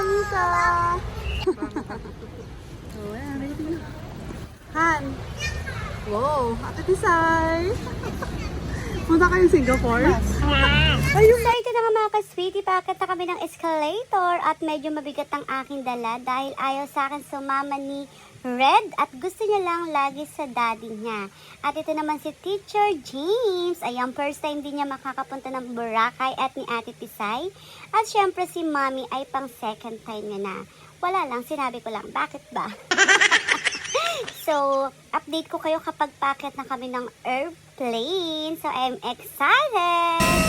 Anita! Oh, ayan, ready na. Han! Wow, Ate Tisay! Punta kayo Singapore? So ito na nga mga ka-sweetie, paakit na kami ng escalator at medyo mabigat ang aking dala dahil ayaw sa akin sumama ni Red at gusto niya lang lagi sa daddy niya. At ito naman si Teacher James. Ayan, first time din niya makakapunta ng Boracay at ni Ate Tisay. At syempre si Mommy ay pang second time niya na. Wala lang, sinabi ko lang, bakit ba? So, update ko kayo kapag packet na kami ng airplane. So, I'm excited!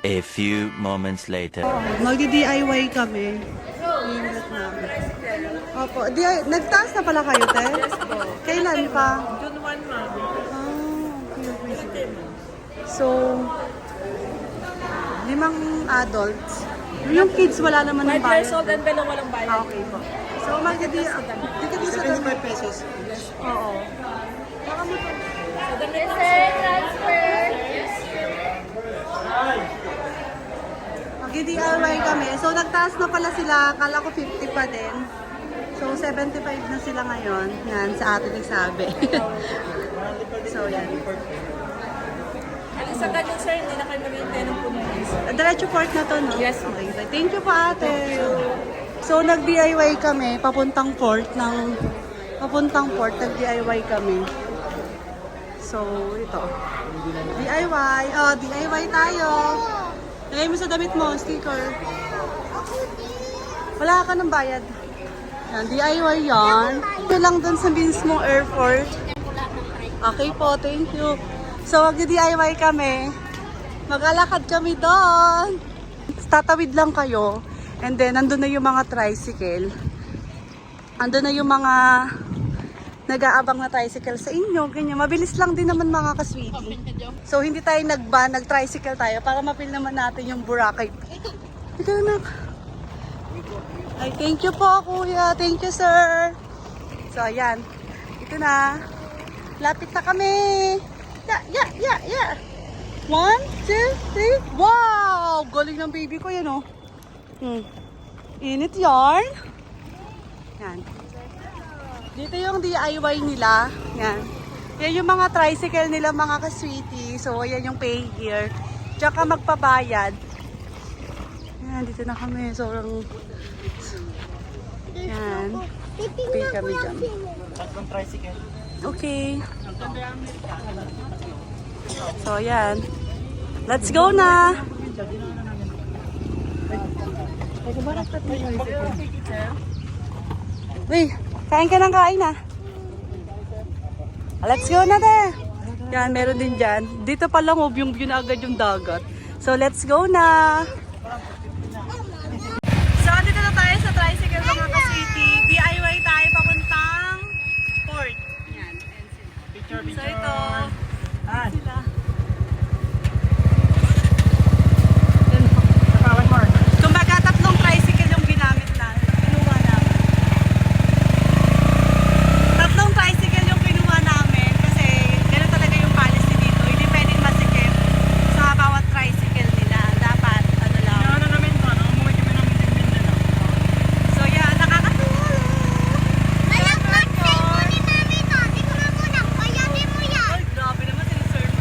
A few moments later. Magdi-DIY kami. Ingat namin. Opo, nagtaas na pala kayo, te? Yes po. Kailan pa? June 1, ma'am. Okay. So, 5 adults. Yung kids wala naman ng 5 years bayad. old and below walang bayad. Okay po. So, magdi-DIY sa 75 pesos. Oo. Baka mo So the next transfer. Mag-DIY kami. So, nagtaas na pala sila. Kala ko 50 pa din. So, 75 na sila ngayon. Yan, sa atin nagsabi. So, yan. Alis sa ganun, sir, hindi na kayo mag-intay ng puno. Diretso port na to, no? Yes. Okay. Thank you po, ate. So, nag-DIY kami. Papuntang port. Nag-DIY kami. So, ito. DIY. Oh, DIY tayo. Lagay mo sa damit mo, sticker. Wala ka ng bayad. Yan, DIY yan. Ito lang dun sa mismong airport. Okay po, thank you. So, mag-DIY kami. Mag-alakad kami doon. Tatawid lang kayo. And then, nandun na yung mga tricycle. Andun na yung mga nag-aabang na tricycle sa inyo. Ganyan. Mabilis lang din naman mga ka-sweetie. So, hindi tayo nag-tricycle tayo para mapil naman natin yung Boracay. Ikaw na. Ay, thank you po, kuya. Thank you, sir. So, ayan. Ito na. Lapit na kami. Yeah. 1, 2, 3. Wow! Galing ng baby ko yan, oh. Init yarn. Yan. Dito yung DIY nila. Yan. Yan yung mga tricycle nila, mga ka-sweetie. So, ayan yung pay here. Tsaka magpabayad. Yan, dito na kami. Sobrang... Yan. Pay kami dyan. Okay. So, ayan. Let's go na! Uy, kain ka ng kain ah. Let's go na te. Yan, meron din dyan. Dito pa lang yung view na agad yung dagat. So, let's go na. So, dito na tayo sa tricycle mga ka-sweetie. DIY tayo papuntang port. Yan. Picture. So, ito. Sila. Kumbaga, 3 tricycle yung ginamit na. Kinuha namin. 3 tricycle yung kinuha namin kasi gano'n talaga yung policy dito. Hindi pwedeng masikip sa bawat tricycle nila. Dapat, ano lang. Ano namin to, no? Umuwi kami ng Mindanao. So, yeah, nakakatuwa. Malakmat sa imo ni Mami to. Di ko na muna. Bayanin mo yan. Ay, grabe naman, siniserve.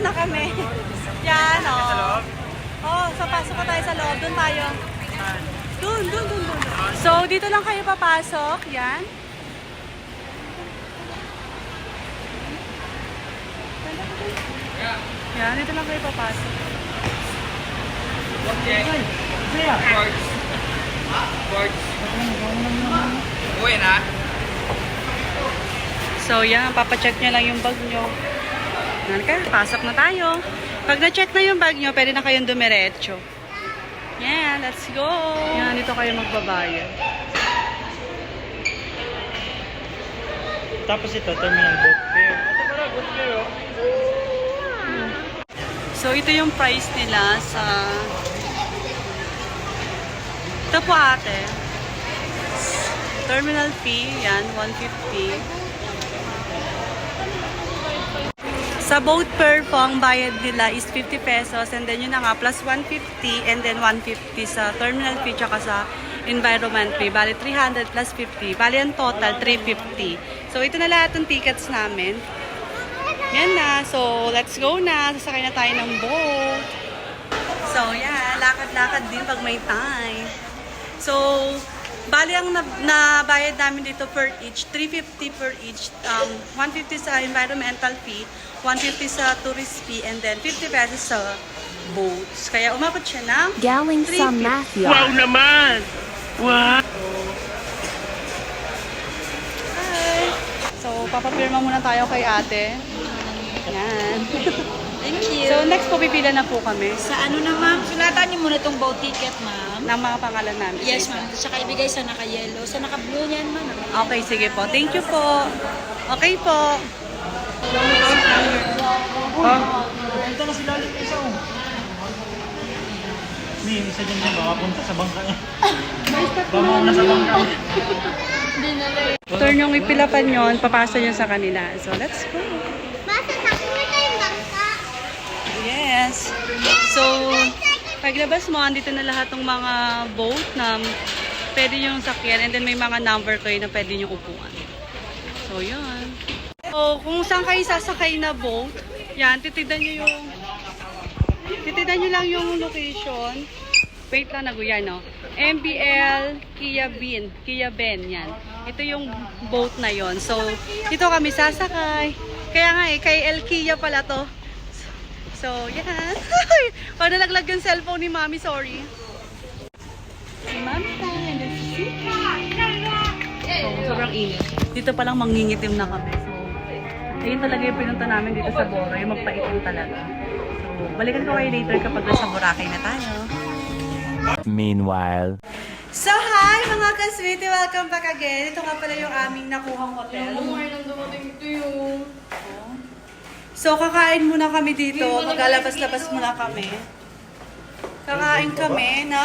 na kami. Yan, oh. Oh, so pasok na tayo sa loob. Doon tayo. Doon. So, dito lang kayo papasok. Yan. Yan, dito lang kayo papasok. So, yan. Papacheck nyo lang yung bag nyo. Yan ka, pasok na tayo. Pag na-check na yung bag nyo, pwede na kayong dumiretso. Yan, let's go! Yan, dito kayo magbabayad. Tapos ito, terminal boat fare. Ito pala, boat fare, oh. So, ito yung price nila sa... Ito po ate. Terminal fee, yan, 150. Sa boat per po, ang bayad nila is 50 pesos and then yun na nga, plus 150 and then 150 sa terminal fee tsaka sa environment fee. Bali, 300 plus 50. Bali, ang total, 350. So, ito na lahat ng tickets namin. Yan na. So, let's go na. Sasakay na tayo ng boat. So, yan. Lakad-lakad din pag may time. So, bali ang nabayad namin dito per each, 350 per each. 150 sa environmental fee, 150 sa tourist fee, and then 50 pesos sa boats. Kaya umabot siya ng Galing sa 350. Matthew. Wow naman! Wow! Hi! So, papapirma muna tayo kay ate. Yan. Thank you. So, next po, pipila na po kami Sa ano na ma'am, sunatan niyo muna itong boat ticket ma'am. ng mga pangalan namin. Yes ma'am, tsaka ibigay sa naka-yellow. Sa naka-blue niyan ma'am. Okay, sige po. Thank you po. Okay po. Ito na si Lalit isa, oh. May isa dyan dyan, baka punta sa bangka niya. Baka mauna sa bangka. Turn yung ipilapan yon, papasa nyo sa kanila. So, let's go. Yes. So, paglabas mo, andito na lahat ng mga boat na pwede yung sakyan and then may mga number kayo na pwede yung upuan. So, yun. So, kung saan kayo sasakay na boat, yan, titignan nyo lang yung location. Wait lang, naguyan, no? MBL Kia Ben, yan. Ito yung boat na yon. So, dito kami sasakay. Kaya nga kay El Kia pala to. So, yan. Paano nalaglag yung cellphone ni Mami? Sorry. Si Mami tayo. So, sobrang init. Dito palang mangingitim na kami. So, ayun talaga yung pinunta namin dito sa Boro. Yung magpaitim talaga. So, balikan ko kayo later kapag nasa Boracay na tayo. Meanwhile. So, hi mga ka-sweetie! Welcome back again. Ito nga pala yung aming nakuhang hotel. So, kakain muna kami dito. Maglalabas-labas muna kami. Kakain kami na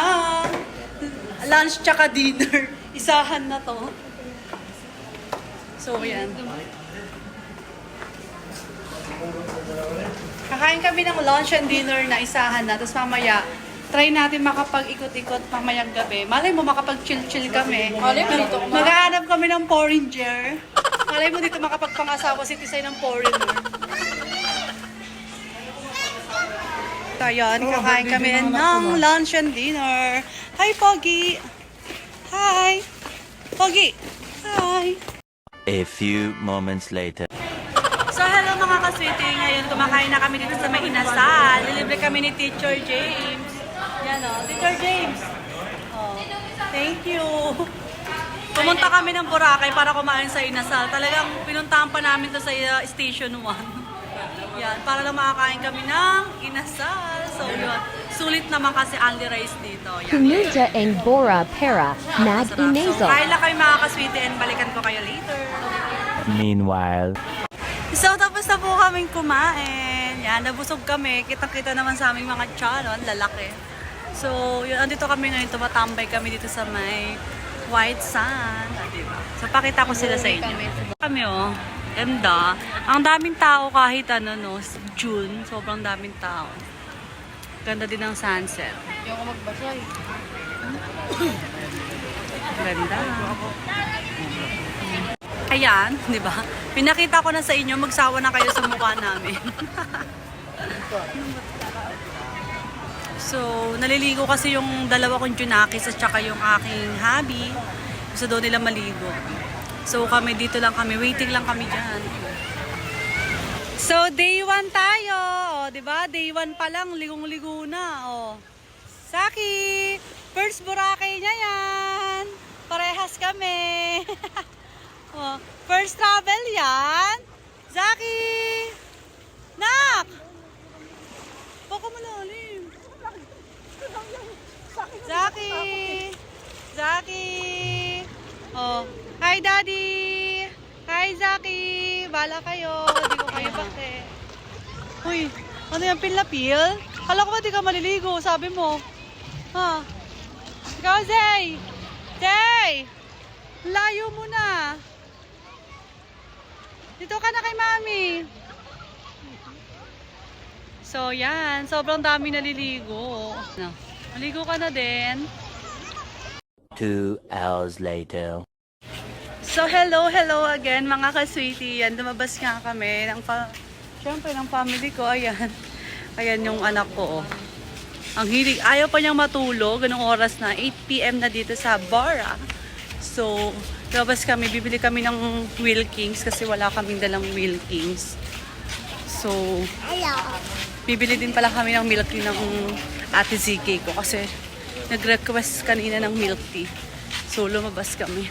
lunch tsaka dinner. Isahan na to. So, yan. Kakain kami ng lunch and dinner na isahan na. Tapos mamaya, try natin makapag-ikot-ikot mamayang gabi. Malay mo, makapag-chill-chill kami. Maghahanap kami ng foreigner. Malay mo dito makapagpangasawa si Tisay ng foreigner. So, yun, kakain kami ng lunch and dinner. Hi, Pogi! Hi! Pogi! Hi! A few moments later. So, hello mga ka-sweetie. Ngayon, kumakain na kami dito sa may inasal. Lilibre kami ni Teacher James. Yan o, Teacher James. Oh, thank you. Pumunta kami ng Boracay para kumain sa inasal. Talagang pinuntahan pa namin to sa Station 1. Yan, para lang makakain kami ng inasal. So, yun. Sulit naman kasi only rice dito. Yan. Pumunta ang Bora Para Mag So, Inazel. kain lang kayo mga ka-sweetie and balikan ko kayo later. Meanwhile. So, tapos na po kaming kumain. Yan, nabusog kami. Kitang-kita naman sa aming mga tiyan, lalaki. So, yun, andito kami ngayon. Tumatambay kami dito sa may white sand. Diba? So, pakita ko sila sa inyo. Kami, oh. Ganda. Ang daming tao kahit ano, no, June. Sobrang daming tao. Ganda din ang sunset. Hindi ako magbasa eh. Ganda. Ayan, di ba? Pinakita ko na sa inyo, magsawa na kayo sa mukha namin. So, naliligo kasi yung dalawa kong junakis at saka yung aking hubby. Gusto daw nila maligo. So, kami dito lang kami. Waiting lang kami dyan. So, day 1 tayo. O, diba? Day 1 pa lang. Ligong-ligo na. O. Saki! First Boracay niya yan. Parehas kami. O, first travel yan. Zaki! Nak! Baka malalim. Zaki! Zaki! Oh, hi Daddy! Hi Zaki! Bala kayo. Hindi ko kayo bakte. Uy, ano yan? Pil? Kala ko ba di ka maliligo? Sabi mo. Ha? Ikaw, Zay! Zay! Layo mo na. Dito ka na kay Mami. So, yan. Sobrang dami naliligo. No. Maligo ka na din. 2 hours later. So, hello again mga ka-sweetie. Yan, lumabas nga kami. Siyempre, ng family ko. Ayan. Ayan yung anak ko. Oh. Ang hilig. Ayaw pa niyang matulog. Ganong oras na. 8 PM na dito sa Bora. So, lumabas kami. Bibili kami ng Wilkins kasi wala kaming dalang Wilkins. So, bibili din pala kami ng milk tea ng Ate ZK ko kasi nag-request kanina ng milk tea. So, lumabas kami.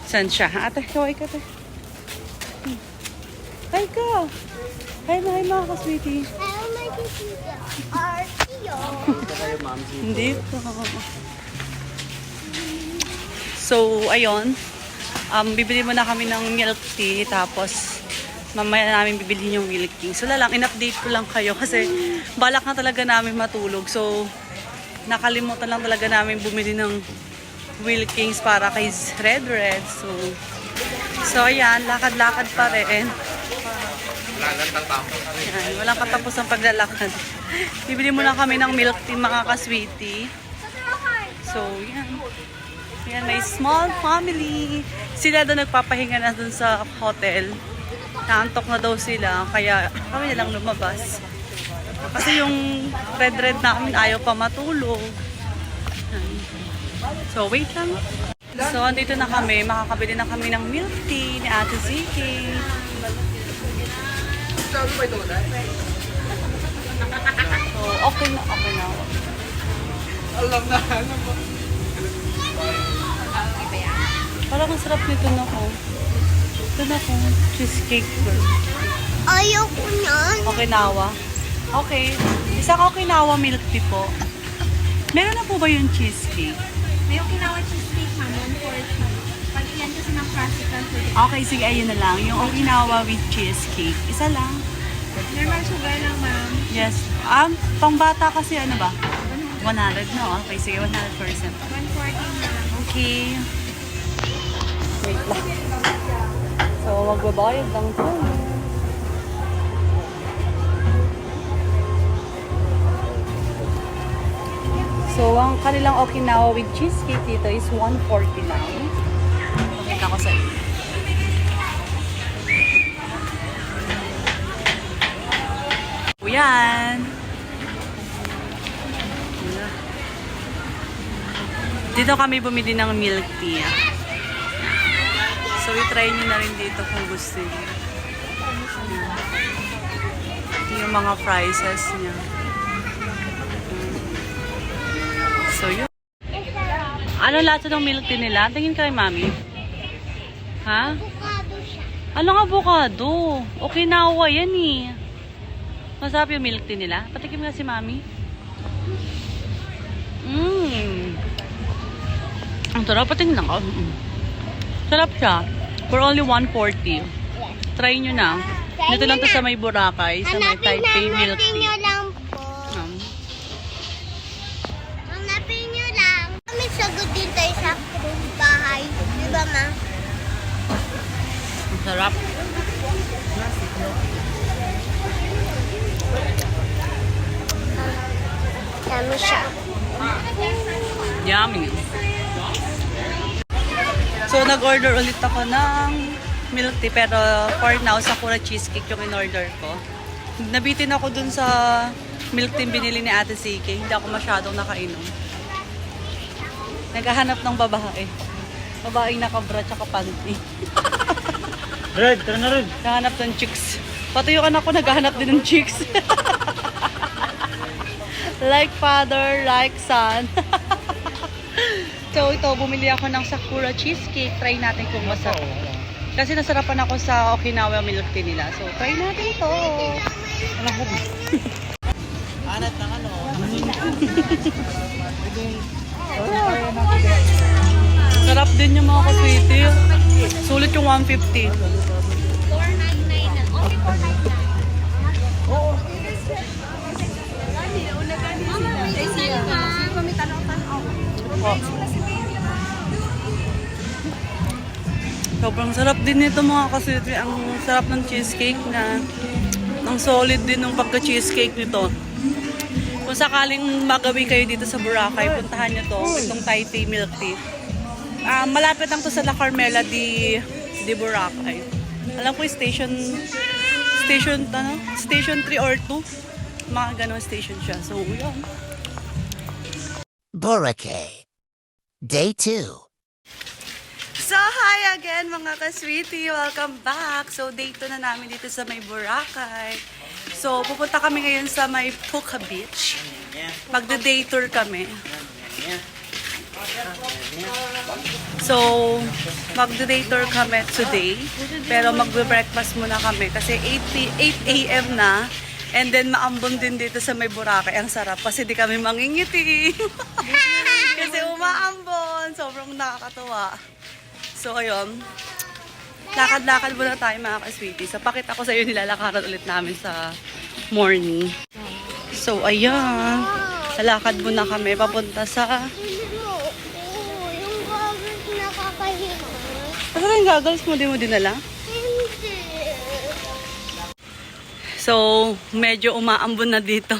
Saan siya? Ate, kaway ka, ate. Hi ka! Hi mga ka-sweetie. Dito. So, ayun. Bibili muna kami ng milk tea tapos mamaya namin bibilhin yung milk tea. So, lang, in-update ko lang kayo kasi balak na talaga namin matulog. So, nakalimutan lang talaga namin bumili ng Wilkins para kay Red. So ayan, lakad-lakad pa rin. Ayan, walang katapos ang paglalakad. Bibili muna kami ng milk tea mga ka-sweetie. So, yan. Yan, may small family. Sila doon nagpapahinga na doon sa hotel. Naantok na daw sila, kaya kami na lang lumabas. Kasi yung red namin ayaw pa matulog. So, wait lang. So, andito na kami. Makakabili na kami ng milk tea ni Ate Ziki. So, okay na. Alam na. Parang ang sarap nito na ko. Ito na ko. Cheesecake girl. Ayaw ko yan. Okinawa. Okay. Isang Okinawa milk tea po. Meron na po ba yung cheesecake? May Okinawa cheesecake, ma'am. 140. Pag yan kasi ng classical food. Okay, sige, ayun na lang. Yung Okinawa with cheesecake. Isa lang. Normal sugar lang, ma'am. Yes. Pangbata kasi ano ba? 100, no? Okay, sige, 100%. 140 na lang. Okay. Wait lang. So, magbabayad lang po. So, ang kanilang Okinawa with cheesecake dito is 140 lang. Pakita ko sa inyo. Yan. Dito kami bumili ng milk tea. So, i-try nyo na rin dito kung gusto nyo. Ito yung mga prices niya. So, yun. Ano lahat ng milk tea nila? Tingin kay Mami. Ha? Avocado siya. Anong avocado? Okinawa yan eh. Masarap yung milk tea nila. Patikim nga si Mami. Ang sarap. Patingin ako. Sarap siya. For only 140. Try nyo na. Dito lang to sa may Boracay. Sa may Taipei milk tea. lang po. Hanapin nyo lang. May sagot din tayo sa bahay. Di ba, ma? Ang sarap. Dami siya. Yummy. So, nag-order ulit ako ng milk tea. Pero for now, Sakura cheesecake yung in-order ko. Nabitin ako dun sa milk tea binili ni Ate CK. Hindi ako masyadong nakainom. Naghahanap ng babae. Babaeng nakabra tsaka panty. Red, tara na Red. Naghahanap ng chicks. Pati yung anak ko naghahanap din ng chicks. Like father, like son. So ito, bumili ako ng Sakura cheesecake. Try natin kung masarap. Kasi nasarapan ako sa Okinawa milk tea nila. So try natin ito. Anat ng ano. Sarap din yung mga kaswiti. Sulit yung 150. Sobrang sarap din nito mga kaswiti. Ang sarap ng cheesecake na ang solid din ng pagka-cheesecake nito. Kung sakaling magawi kayo dito sa Boracay, puntahan nyo to, itong Taipei Milk Tea. Malapit lang to sa La Carmela de Boracay. Alam ko station 3 or 2. Mga ganun station siya. So, yun. Boracay. Day 2. So, hi again mga ka-sweetie! Welcome back! So, day 2 na namin dito sa may Boracay. So, pupunta kami ngayon sa may Puka Beach. Magda-day tour kami. So, magda-day tour kami today. Pero magbe-breakfast muna kami kasi 8 a.m. na. And then, maambon din dito sa may Boracay. Ang sarap kasi di kami mangingiti. Kasi umaambon. Sobrang nakakatuwa. So, ayun. Lakad-lakad muna tayo mga ka-sweetie. So, pakita ko sa iyo nilalakaran ulit namin sa morning. So, ayan. Lalakad muna kami papunta sa... Yung goggles nakakahiya. Ano yung goggles mo? Di mo dinala? Hindi. So, medyo umaambon na dito.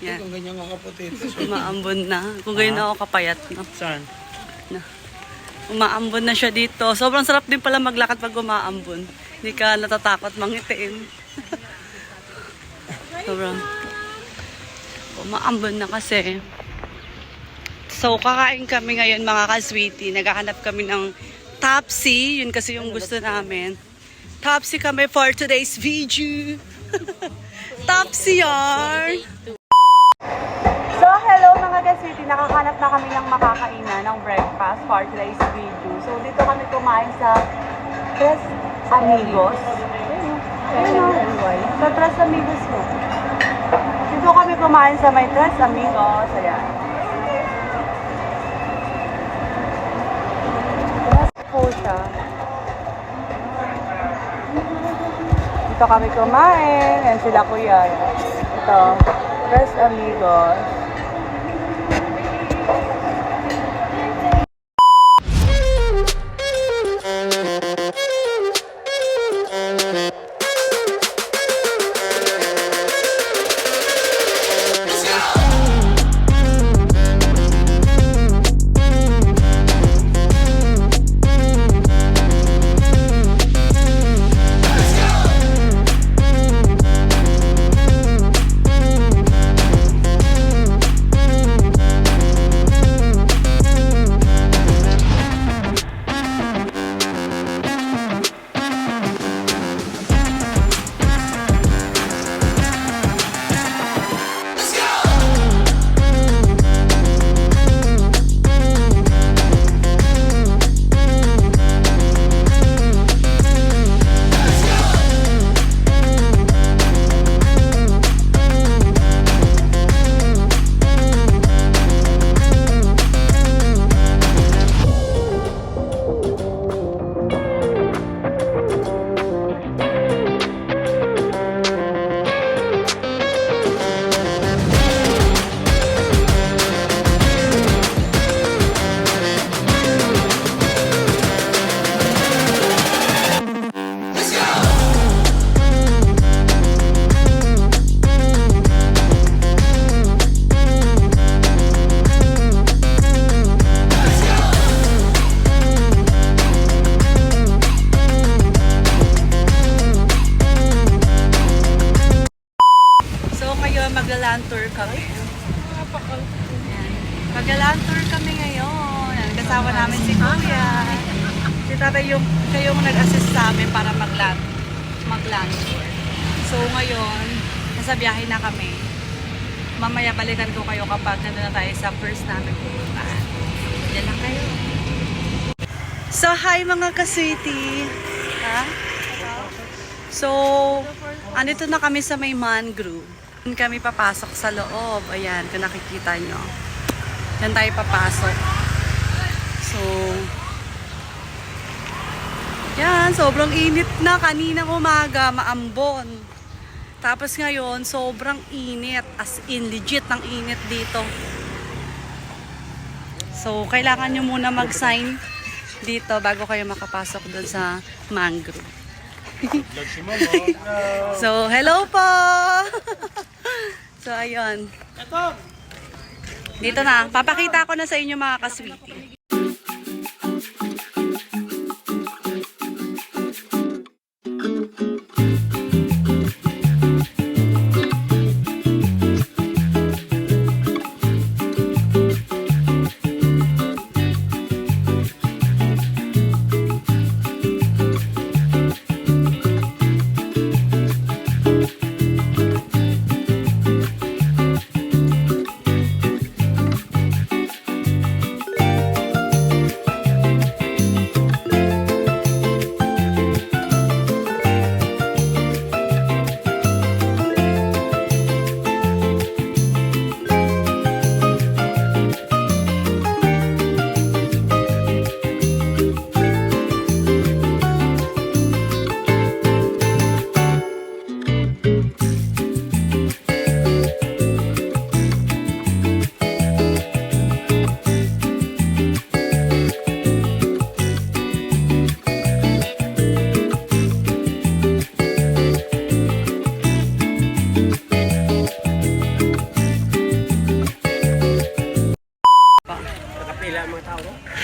Yan. Kung ganyan mga kapatid. Umaambon na. Kung ganyan ako kapayat. No? Saan? Umaambon na siya dito. Sobrang sarap din pala maglakad pag umaambon. Hindi ka natatakot mangitiin. Sobrang umaambon na kasi. So, kakain kami ngayon mga ka-sweetie. Naghahanap kami ng Topsy. Yun kasi yung gusto namin. Topsy kami for today's video. Topsy yarn! So, hello mga ka-sweetie. Nakahanap na kami ng makakainan ng breakfast for today's video. So, dito kami kumain sa Tres Amigos. Sa Tres Amigos mo. Dito kami kumain sa may Tres Amigos. Ayan. Tres po siya. Dito kami kumain. Yan sila kuya. Ito. Tres Amigos. Kasama namin si Kuya. Si tatay kayong nag-assist sa amin para mag-lunch. So ngayon, nasa biyahe na kami. Mamaya balikan ko kayo kapag nandun na tayo sa first namin pupuntahan. Diyan lang kayo. So hi mga ka-sweetie. Ha? So, andito na kami sa may mangrove. Kami papasok sa loob. Ayan, kung nakikita nyo. Diyan tayo papasok. So, yan, sobrang init na. Kaninang umaga, maambon. Tapos ngayon, sobrang init. As in, legit ng init dito. So, kailangan nyo muna mag-sign dito bago kayo makapasok doon sa mangrove. So, hello po! So, ayun. Dito na. Papakita ko na sa inyo mga ka-sweetie.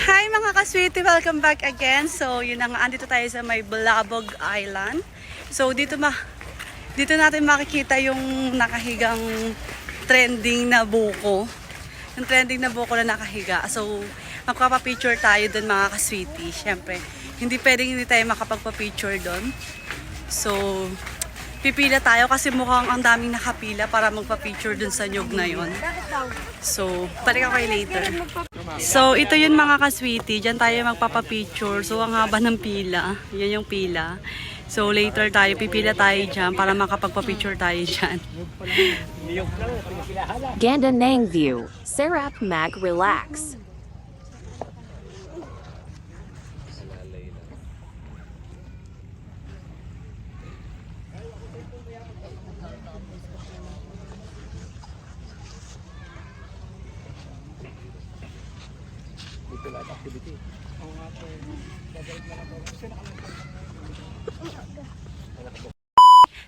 Hi mga ka-sweetie! Welcome back again. So, yun na nga, andito tayo sa may Balabog Island. So, dito natin makikita yung nakahigang trending na buko. Yung trending na buko na nakahiga. So, magpapapicture tayo dun mga ka-sweetie. Siyempre, hindi tayo makapagpapicture dun. So, pipila tayo kasi mukhang ang daming nakapila para magpa-picture dun sa nyug na yun. So, balik ako kayo later. So, ito yun mga ka-sweetie. Diyan tayo magpapapicture. So, ang haba ng pila. Yan yung pila. So, later tayo, pipila tayo dyan para makapagpapicture tayo dyan. Ganda Nang View, Serap Mag Relax.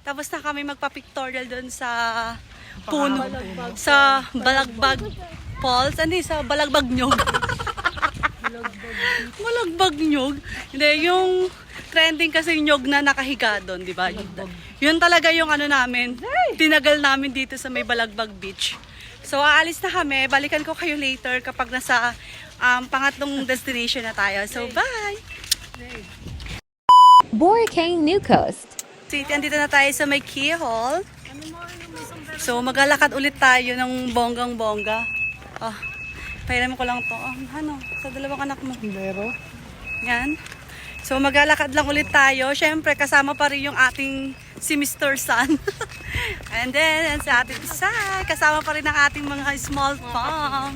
Tapos na kami magpa-pictorial doon sa puno, sa Balagbag Falls. Ano sa Balagbag Nyog? Balagbag Nyog. Hindi, yung trending kasi nyog na nakahiga doon, di ba? Yun talaga yung ano namin, tinagal namin dito sa may Balagbag Beach. So, aalis na kami. Balikan ko kayo later kapag nasa pangatlong destination na tayo. So, bye! Boracay New Coast. City, andito na tayo sa may Key Hall. So, maglalakad ulit tayo ng bonggang-bongga. Oh, pahiram ko lang to. Oh, ano, sa dalawang anak mo. Pero? Yan. So, maglalakad lang ulit tayo. Siyempre, kasama pa rin yung ating si Mr. Sun. And then, sa ating side, kasama pa rin ang ating mga small farm.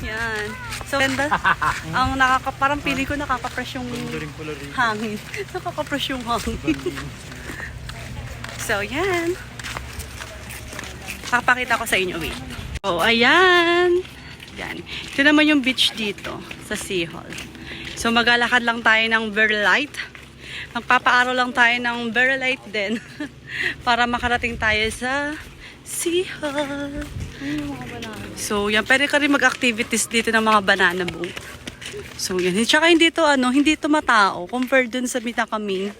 Yan. So, ganda. Ang parang pili ko nakaka-fresh yung hangin. Nakaka-fresh yung hangin. So, yan. Papakita ko sa inyo. Wait. So, ayan. Yan. Ito naman yung beach dito sa Sea Hall. So, maglalakad lang tayo ng Verlight. Magpapaaraw lang tayo ng Verlight din. Para makarating tayo sa Sea Hall. So, yan. Pwede ka rin mag-activities dito ng mga banana boat. So, yan. Tsaka hindi to matao. Compared dun sa Mitakaming.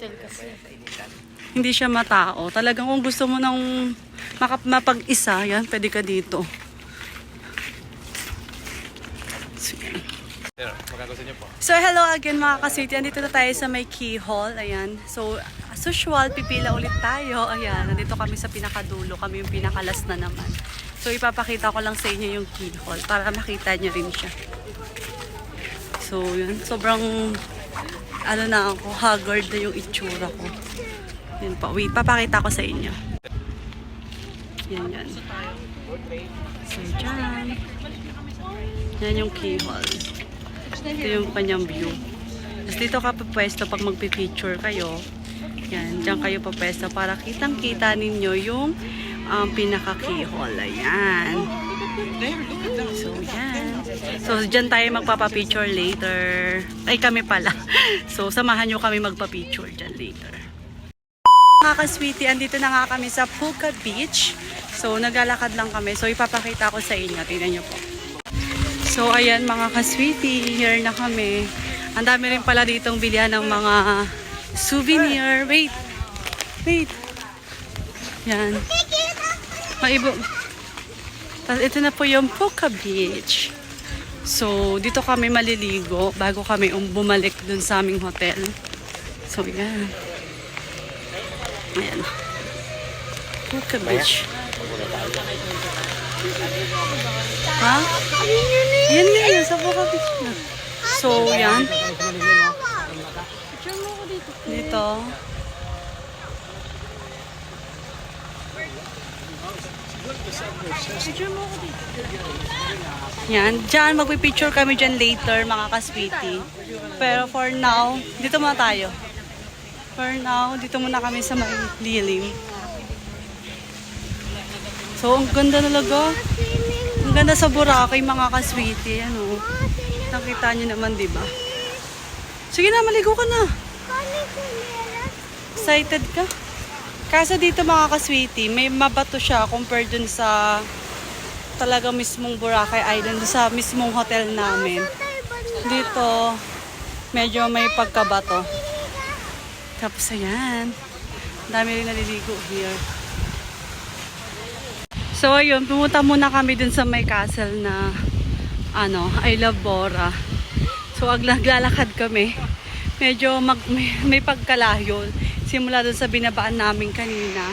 Hindi siya matao. Talagang kung gusto mo nang mapag-isa, yan, pwede ka dito. So, yan. So hello again mga kaswiti, andito na tayo sa may keyhole, ayan. So as usual, pipila ulit tayo, ayan. Nandito kami sa pinakadulo, kami yung pinakalas na naman. So ipapakita ko lang sa inyo yung keyhole para makita nyo rin siya. So yun, sobrang ano na ako, haggard na yung itsura ko. Yun pa, wait, papakita ko sa inyo. Yan, yan. So dyan. Yan yung keyhole. Ito yung kanyang view. Tapos dito ka papwesto pag magpipicture kayo. Yan, dyan kayo papwesto para kitang-kita ninyo yung pinaka-keyhole. Ayan. So, yan. So, dyan tayo magpapapicture later. Ay, kami pala. So, samahan nyo kami magpapicture dyan later. Mga ka-sweetie, andito na nga kami sa Puka Beach. So, naglalakad lang kami. So, ipapakita ko sa inyo. Tingnan nyo po. So, ayan mga ka-sweetie, here na kami. Ang dami rin pala ditong bilihan ng mga souvenir. Wait. Wait. Yan. Maibo. Tapos ito na po yung Puka Beach. So, dito kami maliligo bago kami bumalik dun sa aming hotel. So, yan. Ayan. Puka Beach. Ha? Yan nga yun, sa Puka Beach na. So, yan. Dito. Yan. Diyan, magpipicture kami dyan later, mga ka-sweetie. Pero for now, dito muna tayo. For now, dito muna kami sa may lilim. So, ang ganda talaga. Ang ganda sa Boracay, mga ka-sweetie. Ano? Nakita nyo naman, di ba? Sige na, maligo ka na. Excited ka? Kaso dito, mga ka-sweetie, may mabato siya compared dun sa talaga mismong Boracay Island, sa mismong hotel namin. Dito, medyo may pagkabato. Tapos, ayan. Dami rin naliligo here. So, ayun, pumunta muna kami dun sa may castle na, I Love Bora. So, naglalakad kami. Medyo may pagkalayo. Simula dun sa binabaan namin kanina.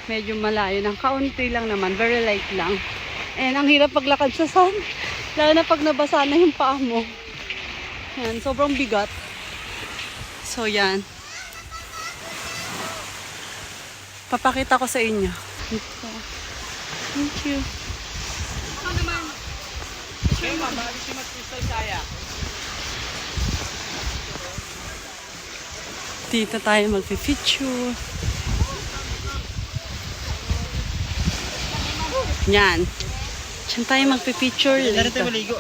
Medyo malayo ng kaunti lang naman. Very light lang. And ang hirap paglakad sa sun. Lalo na pag nabasa na yung paa mo. Yan, sobrang bigat. So, yan. Papakita ko sa inyo. Ito. Thank you. Dito tayo magpipicture. Yan. Diyan tayo magpipicture. Dito tayo maligo.